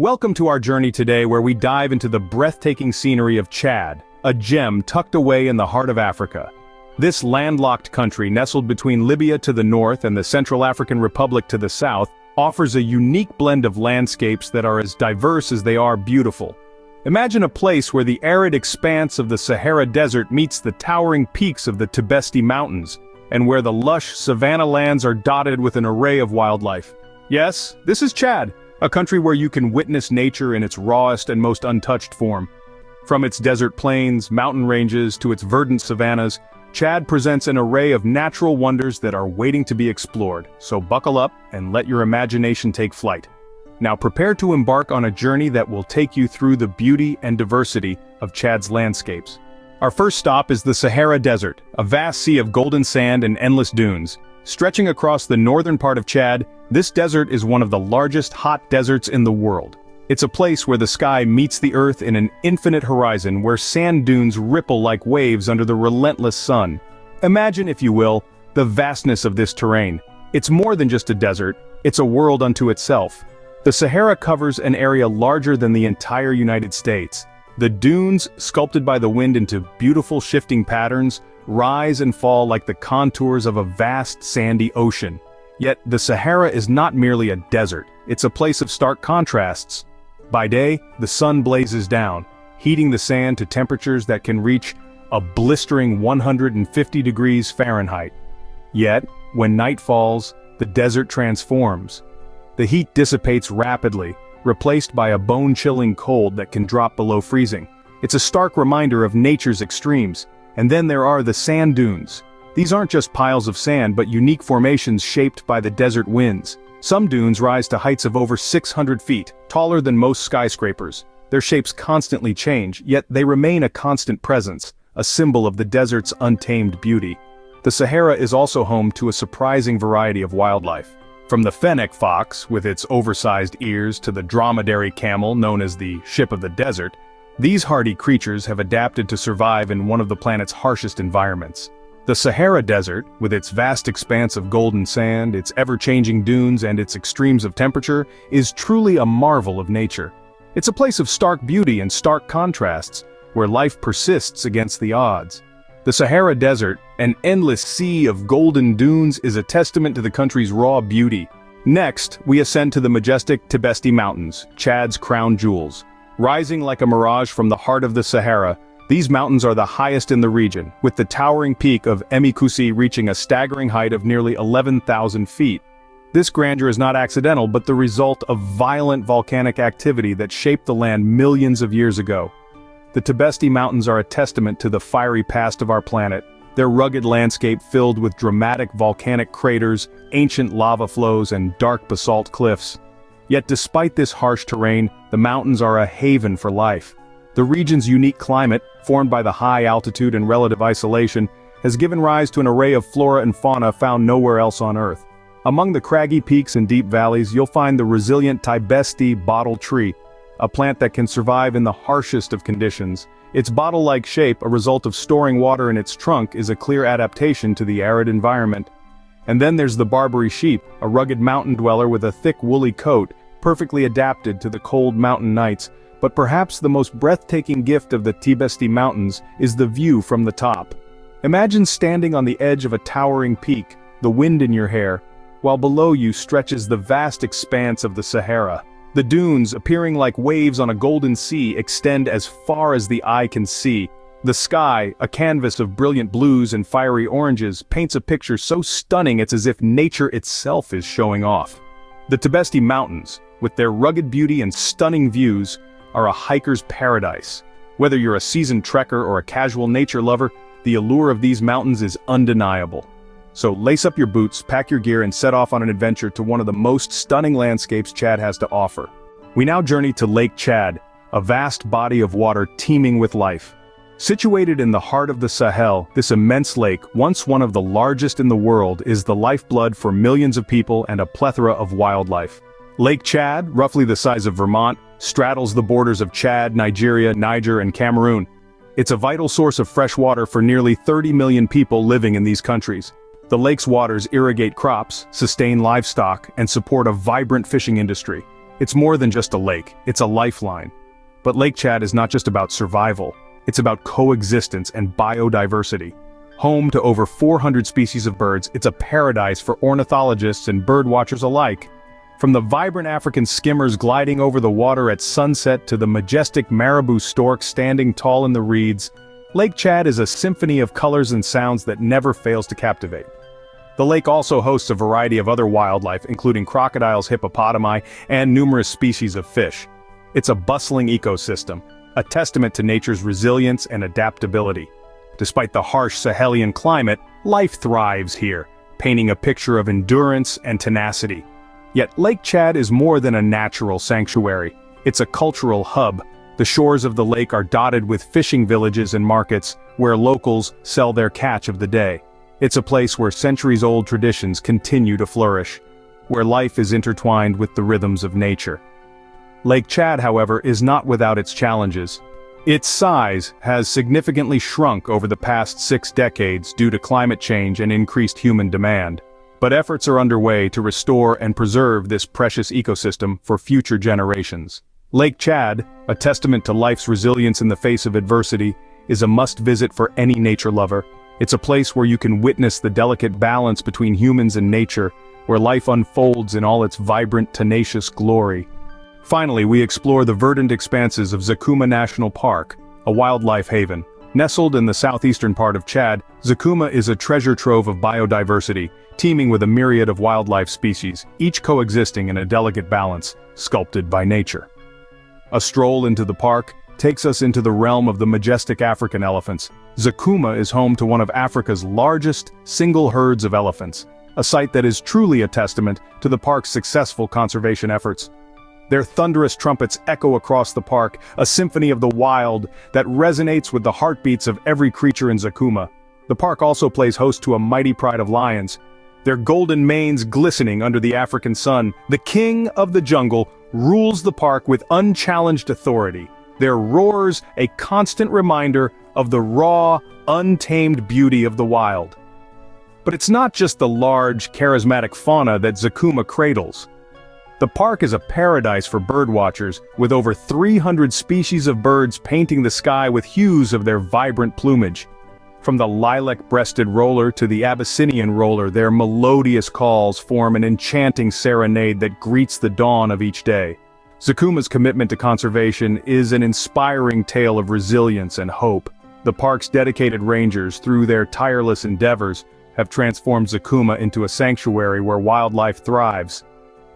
Welcome to our journey today where we dive into the breathtaking scenery of Chad, a gem tucked away in the heart of Africa. This landlocked country, nestled between Libya to the north and the Central African Republic to the south, offers a unique blend of landscapes that are as diverse as they are beautiful. Imagine a place where the arid expanse of the Sahara Desert meets the towering peaks of the Tibesti Mountains, and where the lush savanna lands are dotted with an array of wildlife. Yes, this is Chad, a country where you can witness nature in its rawest and most untouched form. From its desert plains, mountain ranges, to its verdant savannas, Chad presents an array of natural wonders that are waiting to be explored, so buckle up and let your imagination take flight. Now prepare to embark on a journey that will take you through the beauty and diversity of Chad's landscapes. Our first stop is the Sahara Desert, a vast sea of golden sand and endless dunes. Stretching across the northern part of Chad, this desert is one of the largest hot deserts in the world. It's a place where the sky meets the earth in an infinite horizon where sand dunes ripple like waves under the relentless sun. Imagine, if you will, the vastness of this terrain. It's more than just a desert, it's a world unto itself. The Sahara covers an area larger than the entire United States. The dunes, sculpted by the wind into beautiful shifting patterns, rise and fall like the contours of a vast sandy ocean. Yet the Sahara is not merely a desert, it's a place of stark contrasts. By day, the sun blazes down, heating the sand to temperatures that can reach a blistering 150 degrees Fahrenheit. Yet, when night falls, the desert transforms. The heat dissipates rapidly, replaced by a bone-chilling cold that can drop below freezing. It's a stark reminder of nature's extremes. And then there are the sand dunes. These aren't just piles of sand but unique formations shaped by the desert winds. Some dunes rise to heights of over 600 feet, taller than most skyscrapers. Their shapes constantly change, yet they remain a constant presence, a symbol of the desert's untamed beauty. The Sahara is also home to a surprising variety of wildlife. From the fennec fox, with its oversized ears, to the dromedary camel known as the ship of the desert, these hardy creatures have adapted to survive in one of the planet's harshest environments. The Sahara Desert, with its vast expanse of golden sand, its ever-changing dunes and its extremes of temperature, is truly a marvel of nature. It's a place of stark beauty and stark contrasts, where life persists against the odds. The Sahara Desert, an endless sea of golden dunes, is a testament to the country's raw beauty. Next, we ascend to the majestic Tibesti Mountains, Chad's crown jewels. Rising like a mirage from the heart of the Sahara, these mountains are the highest in the region, with the towering peak of Emikusi reaching a staggering height of nearly 11,000 feet. This grandeur is not accidental but the result of violent volcanic activity that shaped the land millions of years ago. The Tibesti Mountains are a testament to the fiery past of our planet, their rugged landscape filled with dramatic volcanic craters, ancient lava flows, and dark basalt cliffs. Yet despite this harsh terrain, the mountains are a haven for life. The region's unique climate, formed by the high altitude and relative isolation, has given rise to an array of flora and fauna found nowhere else on Earth. Among the craggy peaks and deep valleys, you'll find the resilient Tibesti bottle tree, a plant that can survive in the harshest of conditions. Its bottle-like shape, a result of storing water in its trunk, is a clear adaptation to the arid environment. And then there's the Barbary sheep, a rugged mountain dweller with a thick woolly coat, perfectly adapted to the cold mountain nights. But perhaps the most breathtaking gift of the Tibesti Mountains is the view from the top. Imagine standing on the edge of a towering peak, the wind in your hair, while below you stretches the vast expanse of the Sahara. The dunes, appearing like waves on a golden sea, extend as far as the eye can see. The sky, a canvas of brilliant blues and fiery oranges, paints a picture so stunning it's as if nature itself is showing off. The Tibesti Mountains, with their rugged beauty and stunning views, are a hiker's paradise. Whether you're a seasoned trekker or a casual nature lover, the allure of these mountains is undeniable. So lace up your boots, pack your gear, and set off on an adventure to one of the most stunning landscapes Chad has to offer. We now journey to Lake Chad, a vast body of water teeming with life. Situated in the heart of the Sahel, this immense lake, once one of the largest in the world, is the lifeblood for millions of people and a plethora of wildlife. Lake Chad, roughly the size of Vermont, straddles the borders of Chad, Nigeria, Niger, and Cameroon. It's a vital source of fresh water for nearly 30 million people living in these countries. The lake's waters irrigate crops, sustain livestock, and support a vibrant fishing industry. It's more than just a lake, it's a lifeline. But Lake Chad is not just about survival, it's about coexistence and biodiversity. Home to over 400 species of birds, it's a paradise for ornithologists and birdwatchers alike. From the vibrant African skimmers gliding over the water at sunset to the majestic marabou storks standing tall in the reeds, Lake Chad is a symphony of colors and sounds that never fails to captivate. The lake also hosts a variety of other wildlife, including crocodiles, hippopotami, and numerous species of fish. It's a bustling ecosystem, a testament to nature's resilience and adaptability. Despite the harsh Sahelian climate, life thrives here, painting a picture of endurance and tenacity. Yet Lake Chad is more than a natural sanctuary. It's a cultural hub. The shores of the lake are dotted with fishing villages and markets, where locals sell their catch of the day. It's a place where centuries-old traditions continue to flourish, where life is intertwined with the rhythms of nature. Lake Chad, however, is not without its challenges. Its size has significantly shrunk over the past 6 decades due to climate change and increased human demand. But efforts are underway to restore and preserve this precious ecosystem for future generations. Lake Chad, a testament to life's resilience in the face of adversity, is a must-visit for any nature lover. It's a place where you can witness the delicate balance between humans and nature, where life unfolds in all its vibrant, tenacious glory. Finally, we explore the verdant expanses of Zakouma National Park, a wildlife haven. Nestled in the southeastern part of Chad, Zakouma is a treasure trove of biodiversity, teeming with a myriad of wildlife species, each coexisting in a delicate balance, sculpted by nature. A stroll into the park takes us into the realm of the majestic African elephants. Zakouma is home to one of Africa's largest single herds of elephants, a site that is truly a testament to the park's successful conservation efforts. Their thunderous trumpets echo across the park, a symphony of the wild that resonates with the heartbeats of every creature in Zakouma. The park also plays host to a mighty pride of lions, their golden manes glistening under the African sun. The king of the jungle rules the park with unchallenged authority, their roars a constant reminder of the raw, untamed beauty of the wild. But it's not just the large, charismatic fauna that Zakouma cradles. The park is a paradise for birdwatchers, with over 300 species of birds painting the sky with hues of their vibrant plumage. From the lilac-breasted roller to the Abyssinian roller, their melodious calls form an enchanting serenade that greets the dawn of each day. Zakouma's commitment to conservation is an inspiring tale of resilience and hope. The park's dedicated rangers, through their tireless endeavors, have transformed Zakouma into a sanctuary where wildlife thrives.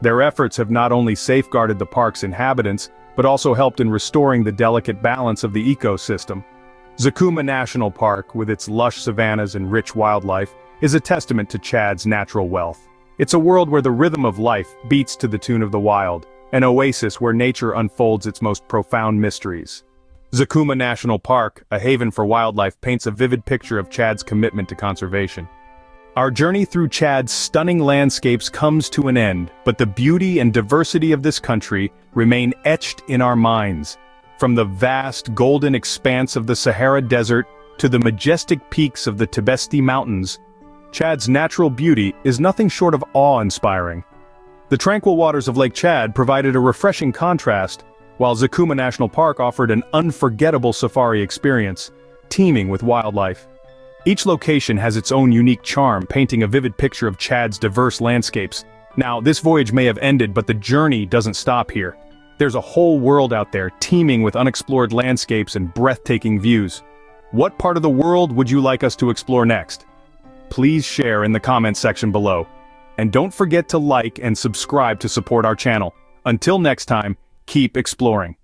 Their efforts have not only safeguarded the park's inhabitants, but also helped in restoring the delicate balance of the ecosystem. Zakouma National Park, with its lush savannas and rich wildlife, is a testament to Chad's natural wealth. It's a world where the rhythm of life beats to the tune of the wild, an oasis where nature unfolds its most profound mysteries. Zakouma National Park, a haven for wildlife, paints a vivid picture of Chad's commitment to conservation. Our journey through Chad's stunning landscapes comes to an end, but the beauty and diversity of this country remain etched in our minds. From the vast golden expanse of the Sahara Desert to the majestic peaks of the Tibesti Mountains, Chad's natural beauty is nothing short of awe-inspiring. The tranquil waters of Lake Chad provided a refreshing contrast, while Zakouma National Park offered an unforgettable safari experience, teeming with wildlife. Each location has its own unique charm, painting a vivid picture of Chad's diverse landscapes. Now, this voyage may have ended, but the journey doesn't stop here. There's a whole world out there, teeming with unexplored landscapes and breathtaking views. What part of the world would you like us to explore next? Please share in the comments section below. And don't forget to like and subscribe to support our channel. Until next time, keep exploring.